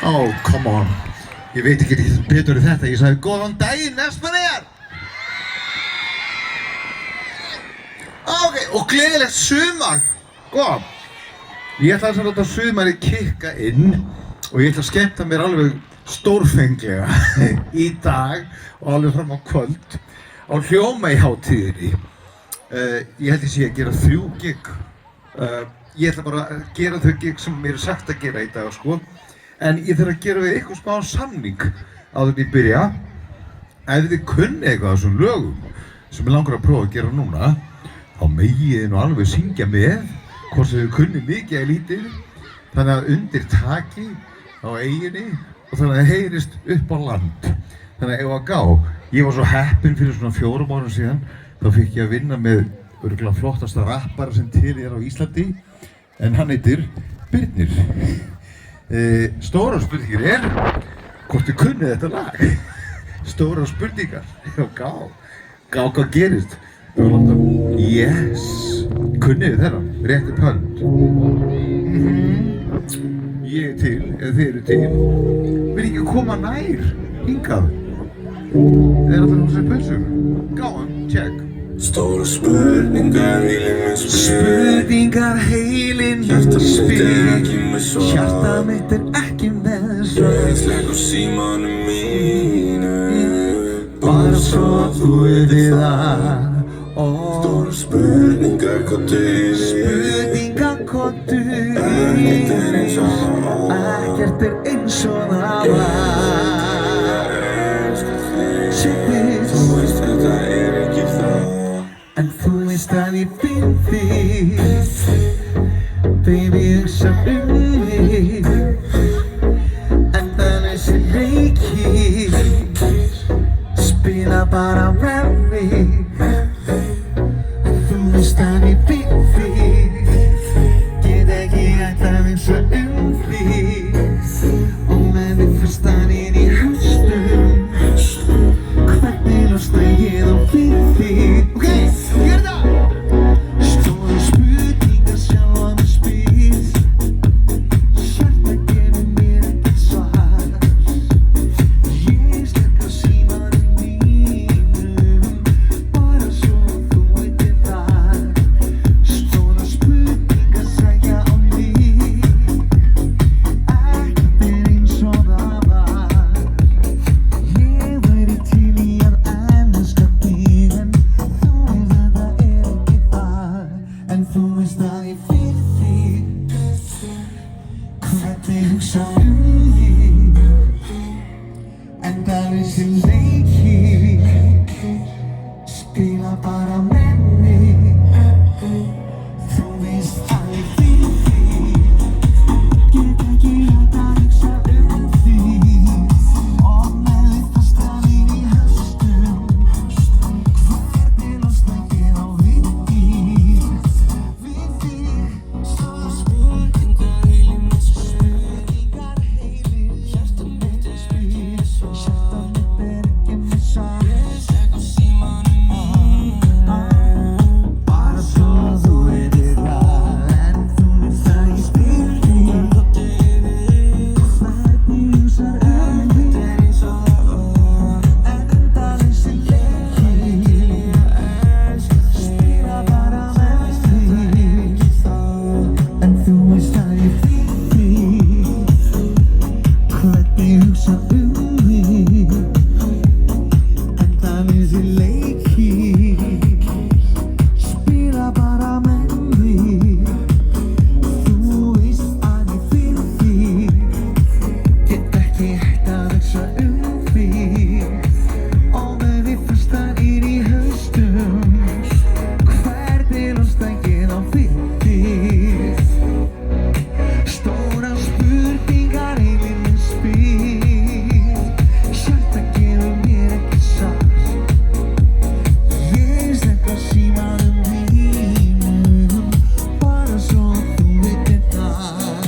Oh, come on. Ég veit ekki betur í þetta. Ég sagði góðan daginn, Vestmannaeyjar! Ok, og gleðilegt sumar! Góðan! Ég ætla að láta sumarið kikka inn og ég ætla að skemmta mér alveg stórfenglega í dag og alveg fram á kvöld á Hljómey-hátíðinni. Ég held ég sé að gera 3 gig. Ég ætla bara að gera þau gig sem mér er sagt að gera í dag, sko. En ég þarf að gera við eitthvað smá samning áður en ég byrja. Ef þið kunni eitthvað af þessum lögum sem ég langar að prófa að gera núna, þá megið þið nú alveg syngja með, hvort sem þið kunni mikið eða lítið. Þannig að undir taki á eyjunni og þannig að það heyrist upp á land. Þannig að ef að gá, ég var svo heppinn fyrir svona 4 árum síðan, þá fikk ég að vinna með örugglega flottasta rappara sem til er á Íslandi, en hann heitir Birnir. Stóra spurningin er hvort þið kunnið þetta lag. Stóra spurningar. Gá hvað gerist. Yes. Kunnið þið þeirra. Rétt upp hönd. Ég er til, eða þið eru til. Vil ekki koma nær hingað. Þið er alltaf húsið pulsum. Gáum, check. Stóra spurningar, heilinn minn spyr. Spurningar, heilinn minn spyr. Hjarta mitt er ekki með svör. Reynsleik á símanum mínu. Bara svo þú veitir það. Stóra spurningar, komdu yfir. Spurningar, komdu yfir. Ekkert er eins og það var. Þú veist þetta er ekki það. En þú veist að ég finn þig. Baby, hugsa mig. En þannig sem leikir. Spila bara með mig. Þú veist að ég finn þig. Get ekki hægt að hugsa þig. Og með þig fyrstaninn í haustum. Hvernig losna ég þá fyrir þig? Ok, hér það! Stóra spurningar sjálfa mig spyr. Hjarta gefur mér ekkert svar. Ég slekk á símanum mínum. Bara svo þú veitir það. Stóra spurningar segja á mig. Ekkert er eins og það var. Ég væri til í að elska þig, en þú veist að ég finn þig. Hvernig hugsa mig. En það er sem leikir. Spila bara með mig. Þú veist að ég finn þig. Get ekki hægt að hugsa þig. Og með þig fastan í haustum. Hvernig losna ég þá við þig? Stóra spurningar, heilinn minn spyr. Hjarta mitt er spyr. Hjarta mitt er ekki með svar. Reynsleik á símanum mínum. Bara svo þú veitir það. En þú veist að ég spyr þig. Hvernig hugsar mig. En það er sem leikir. Spila bara með þig. En þú veist að ég finn þig. Hvernig hugsa mig. En það er sem leikir. Spila bara með mig. Þú veist að ég finn þig. Get ekki hægt að hugsa þig. Og með þig fastan í haustum. Hvernig losna ég þá við þig? Stóra spurningar, heilinn minn spyr. Hjarta gefur mér ekki svar. Ég slekk á símanum mínum. Bara svo þú veitir það.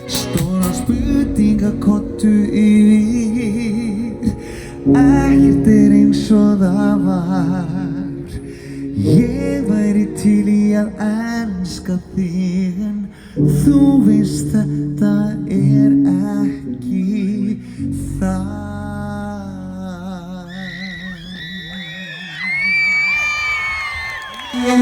Stóra spurningar, komdu yfir. Ekkert er eins og það var. Ég væri til í að elska þig, en þú veist þetta er